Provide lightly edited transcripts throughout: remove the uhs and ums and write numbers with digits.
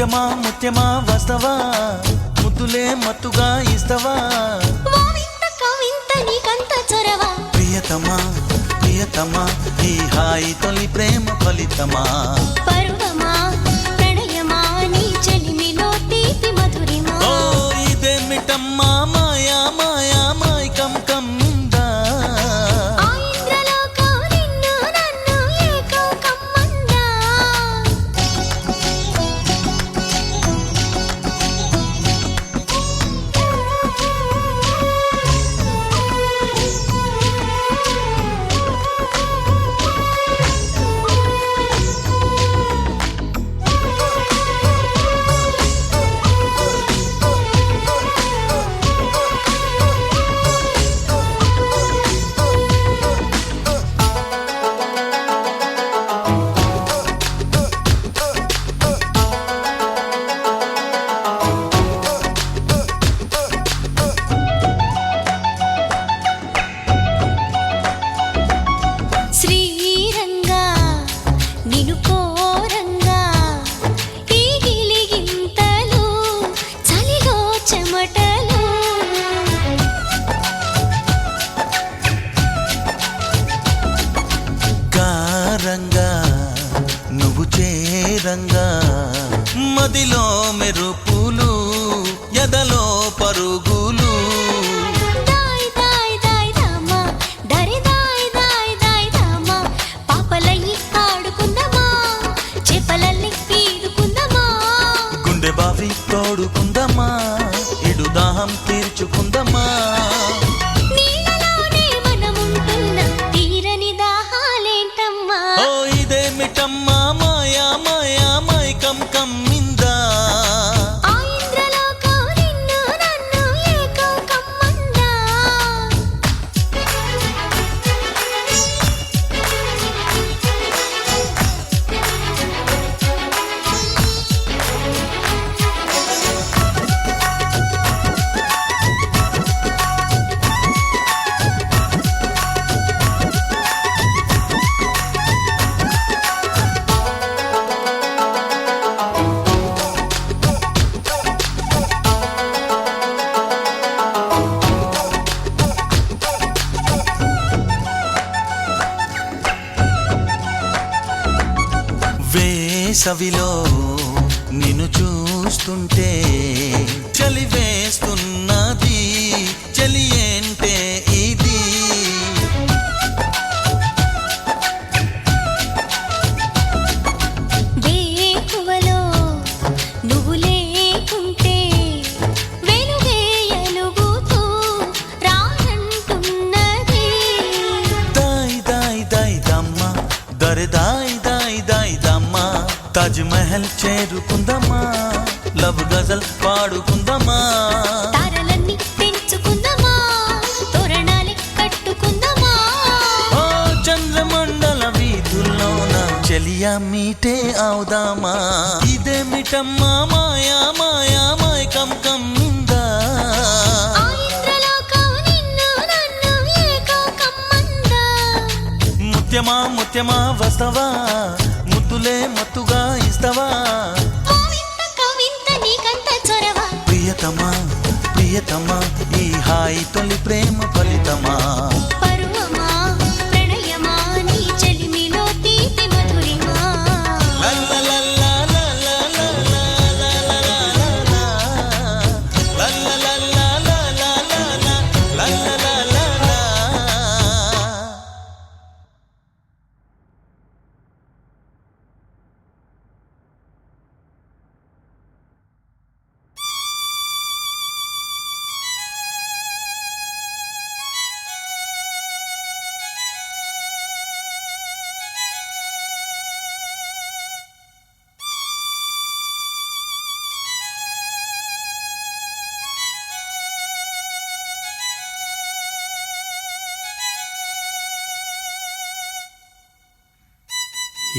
ముత్యమా ముత్యమా వస్తవా ముద్దులే మత్తుగా ఇస్తవా ప్రియతమా ప్రియతమా ఈ హాయి తొలి ప్రేమ ఫలితమా పరువమా ప్రణయమా నీ చెలిమిలో తీపి మధురిమా ఓ ఇదేమిటమ్మా మాయా మాయా మైకం కమ్మిందా ఆ ఇంద్రలోకం నిన్ను నన్ను ఏకం కమ్మందా శ్రీరంగా నిను కోరంగా ఈ గిలిగింతలు చలిలో చెమటలు కారంగా నువ్వు చేరంగా మదిలో మెరుపులు ఎదలో పరుగులు దాయ్ దాయ్ దాయ్ దామా దరి దాయ్ దాయ్ దాయ్ దామా పాపలయ్యి ఆడుకుందామా చేపలల్లి ఈదుకుందామా గుండె బావి తోడుకుందమ్మా ఇడు దాహం తీర్చుకుందమ్మా నీళ్ళలోనే మనముంటున్న తీరని దాహాలేంటమ్మా ఓ ఇదేమిటమ్మా మాయా మాయా మైకం కమ్మిందా ఆ ఇంద్రలోకం నిన్ను నన్ను ఏకం కమ్మందా వేసవిలో నిన్ను చూస్తుంటే చలి వేస్తున్నది చలి ఏంటే ఇది వేకువలో నువ్వు లేకుంటే వెలుగే ఎలుగుతూ రానంటున్నది దాయ్ దాయ్ దాయ్ దమ్మా దరి దాయ్ దాయ్ దాయ్ దమ్మా తాజ్ మహల్ చేరుకుందమ్మా లవ్ గజల్ పాడుకుందమ్మా తారలన్నీ పెంచుకుందామా తోరణాలే కట్టుకుందామా ఓ చంద్రమండల వీధుల్లోన చెలియా మీటే అవుదామా ఇదేమిటమ్మా మాయా మాయా మైకం కమ్మిందా ఆ ఇంద్రలోకం నిన్ను నన్ను ఏకం కమ్మందా ముత్యమా ముత్యమా వస్తవా ముద్దులే మత్తుగా ఇస్తవా కోవింత కవింత నీకంత చొరవ ప్రియతమా ప్రియతమా ఈ హాయి తొలి ప్రేమ ఫలితమా పరువమా ప్రణయమా నీ చెలిమిలో తీపి మధురిమా లల్లలల్లా లల్లలల్లా లల్లలల్లా లల్లలల్లా లల్లలల్లా లల్లలల్లా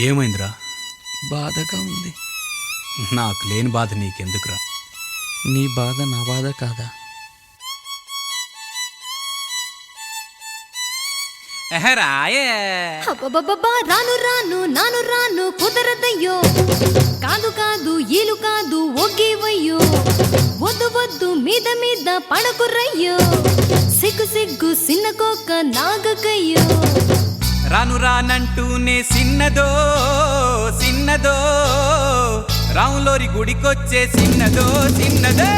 ఏమైందిరా? బాధగా ఉంది. నాకు లేని బాధ నీకెందుకురా? నీ బాధ నా బాధ కాదా? రాయే అబ్బబ్బబ్బా రాను రాను నాను రాను కుదరదయ్యో కాదు కాదు ఈలు కాదు అంటూ మీద మీద పడకుర్రయ్యో సిగ్గు సిగ్గు సిన్నకోక నాగకయ్యో రాను రానంటూనే సిన్నదో సిన్నదో రాములోరి గుడికొచ్చే సిన్నదో సిన్నదే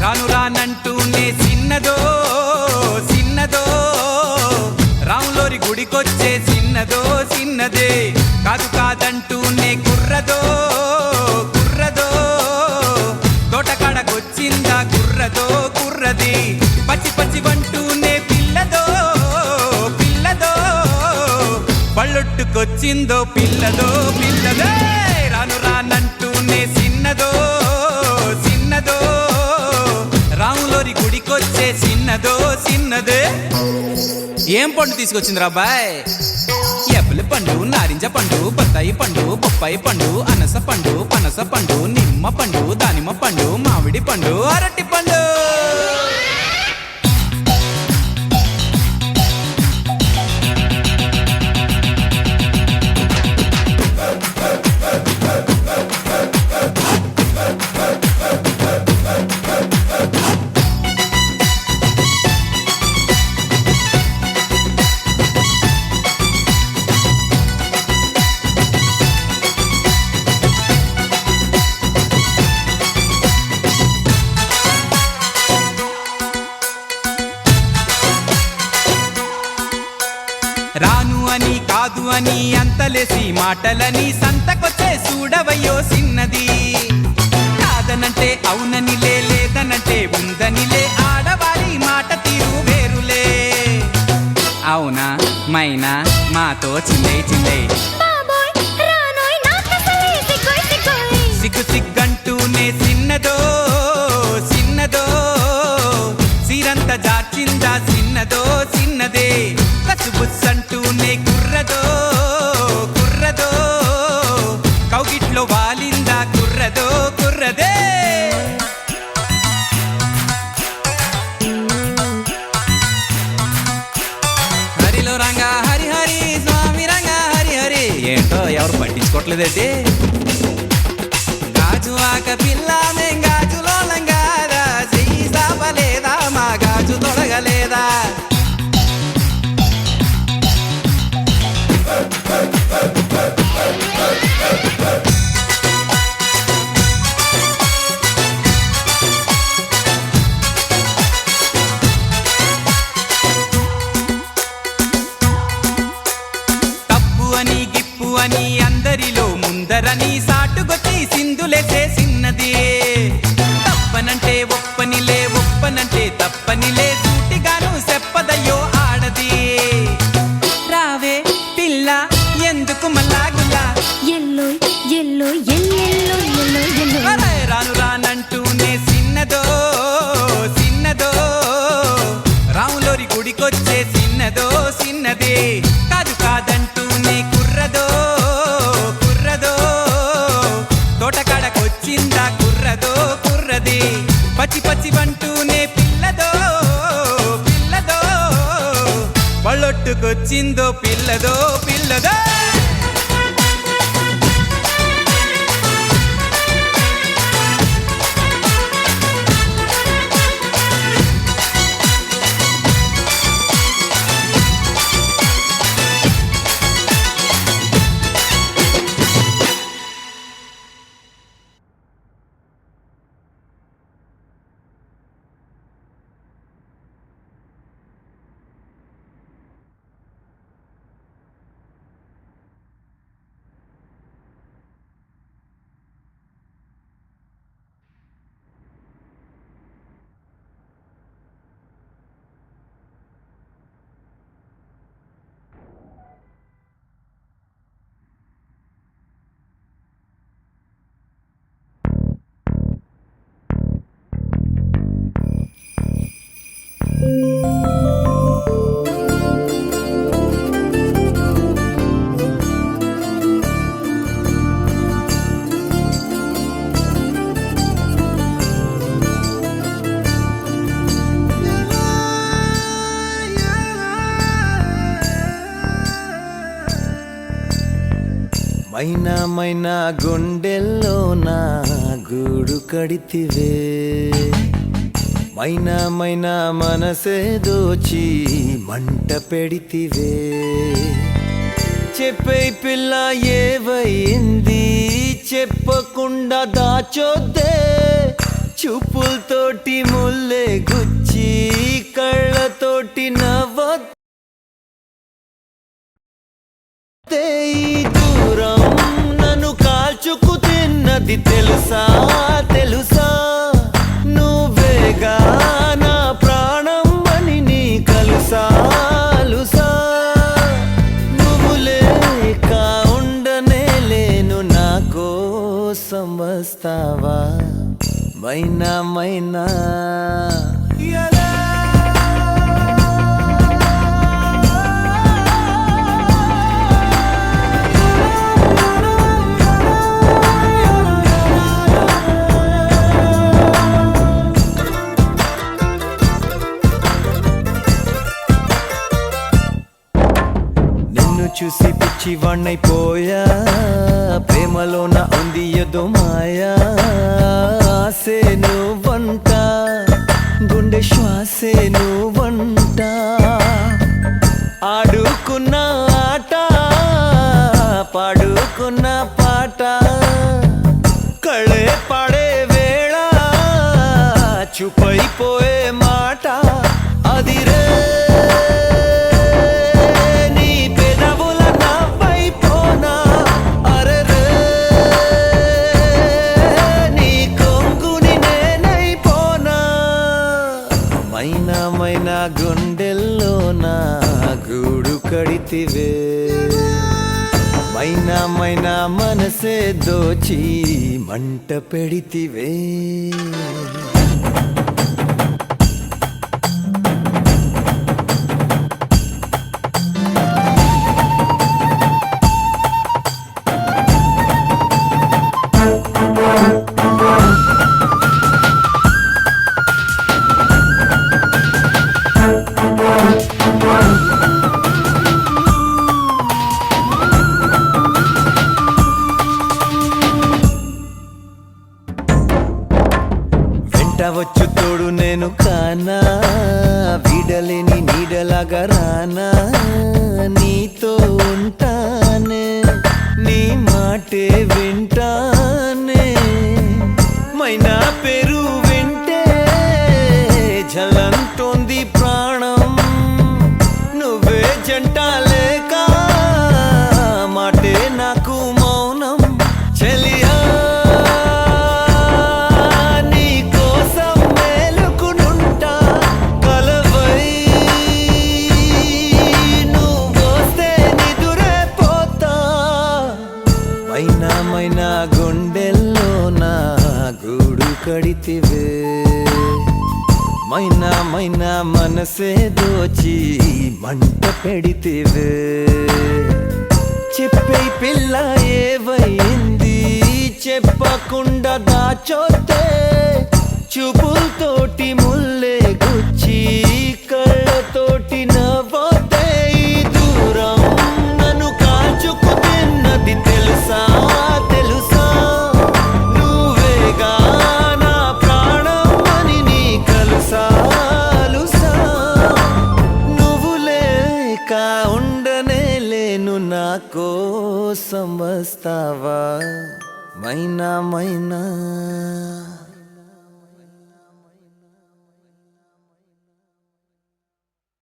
రాను రానంటూనే సిన్నదో సిన్నదో రాములోరి గుడికొచ్చే సిన్నదో సిన్నదే కాదు కాదంటూనే కుర్రదో కుర్రదో తోటకాడకొచ్చిందా కుర్రదో కుర్రది పచ్చి పచ్చి వంటూనే పిల్లదో పిల్లదో పళ్ళొట్టుకొచ్చిందో పిల్లదో పిల్లదే రాను రానంటూనే సిన్నదో సిన్నదో రాములోరి గుడికొచ్చే సిన్నదో సిన్నదే ఏం పండు తీసుకొచ్చింది రాబాయ్ ఎప్పలి పండు నారింజ పండు బత్తాయి పండు బొప్పాయి పండు అనస పండు పనస పండు నిమ్మ పండు దానిమ్మ పండు మామిడి పండు అరటి పండు రాను అని కాదు అని అంతలేసి మాటలని సంతకొచ్చే చూడవయ్యో సిన్నది కాదనంటే అవుననిలే లేదనంటే ఉందనిలే ఆడవారి మాట తీరు వేరులే అవునా మైనా మాతో చిల్లై చిల్లై బాబోయ్ రానోయ్ నాకసలే సిగ్గోయ్ సిగ్గోయ్ సిగ్గు సిగ్గంటూనే సిన్నదో సిన్నదో సిరంత జార్చిందా సిన్నదో సిన్నదే కసుబుస్సంటూనే కుర్రదో కుర్రదో కౌగిట్లో వాలిందా కుర్రదో కుర్రదే హరిలో రంగా హరి హరి స్వామి రంగా హరి హరి ఏంటో ఎవరు పట్టించుకోవట్లేదేంటి గాజు ఆక పిల్ల మేం గాజులో లంగారా చెయ్యి సాపలేదా మా గాజు తొడగలేదా తప్పు అని గిప్పు అని అందరిలో ముందరని సాటుగొచ్చి సింధులేసే సిన్నది తప్పనంటే ఒప్పనిలే ఒప్పనంటే తప్పనిలే సూటిగాను చెప్పదయ్యో ఆడది రావే పిల్ల ఎందుకు మల్లాగులా ఎల్లోయ్ ఎల్లోయ్ ఎల్లెల్లో ఎల్లోయ్ ఎల్లోయ్ అరే రాను రానంటూనే సిన్నదో సిన్నదో రాములోరి గుడికొచ్చే సిన్నదో సిన్నదే కాదు కాదంటూనే కుర్రదో కుర్రదో తోటకాడకొచ్చిందా కుర్రదో కుర్రది పచ్చి పచ్చి వంటూనే పిల్లదో పిల్లదో పళ్ళొట్టుకొచ్చిందో పిల్లదో పిల్లదో మైనా మైనా గుండెల్లో నా గూడు కడితివే మైనా మైనా మనసే దోచి మంట పెడితివే చెప్పే పిల్ల ఏవైంది చెప్పకుండా దాచొద్దే చూపులతోటి ముల్లే గుచ్చి కళ్ళతోటి నవ్వొద్దే ఈ దూరం నన్ను కాల్చుకు తిన్నది తెలుసా తెలుసా నువ్వేగా నా ప్రాణం అని నీ కలుసా లుసా నువ్వు లేక ఉండనే లేను నా కోసం వస్తావా మైనా మైనా చూసి పిచ్చి వాణ్ణైపోయా ప్రేమలోన ఉంది ఏదో మాయా ఆసే నువ్వంట గుండె శ్వాసే నువ్వంట ఆడుకున్న ఆట పాడుకున్న పాట కళే పాడే వేళ చూపైపోయే మాట అదిరే మైనా మైనా గుండెల్లో నా గూడు కడితివే మైనా మైనా మనసే దోచి మంట పెడితివే వచ్చు తోడు నేను కానా వీడలేని నీడలాగా రానా నీతో ఉంటానే నీ మాటే వింటానే మైనా పేరు వింటే జలంటోంది ప్రాణం నువ్వే జంట లేక మాటే నాకు మౌనం చెలియా మైనా గుండెల్లో నా గూడు కడితివే మైనా మైనా మనసే దోచి మంట పెడితివే చెప్పే పిల్ల ఏవైంది చెప్పకుండా దాచొద్దే చూపులతోటి ముల్లే గుచ్చి కళ్ళతోటి నవ్వొద్దే ఈ దూరం నన్ను కాల్చుకు తిన్నది తెలుసా తెలుసా నువ్వేగా నా ప్రాణం అని నీ కలుసా లుసా నువ్వు లేక ఉండనే లేను నా కోసం వస్తావా మైనా మైనా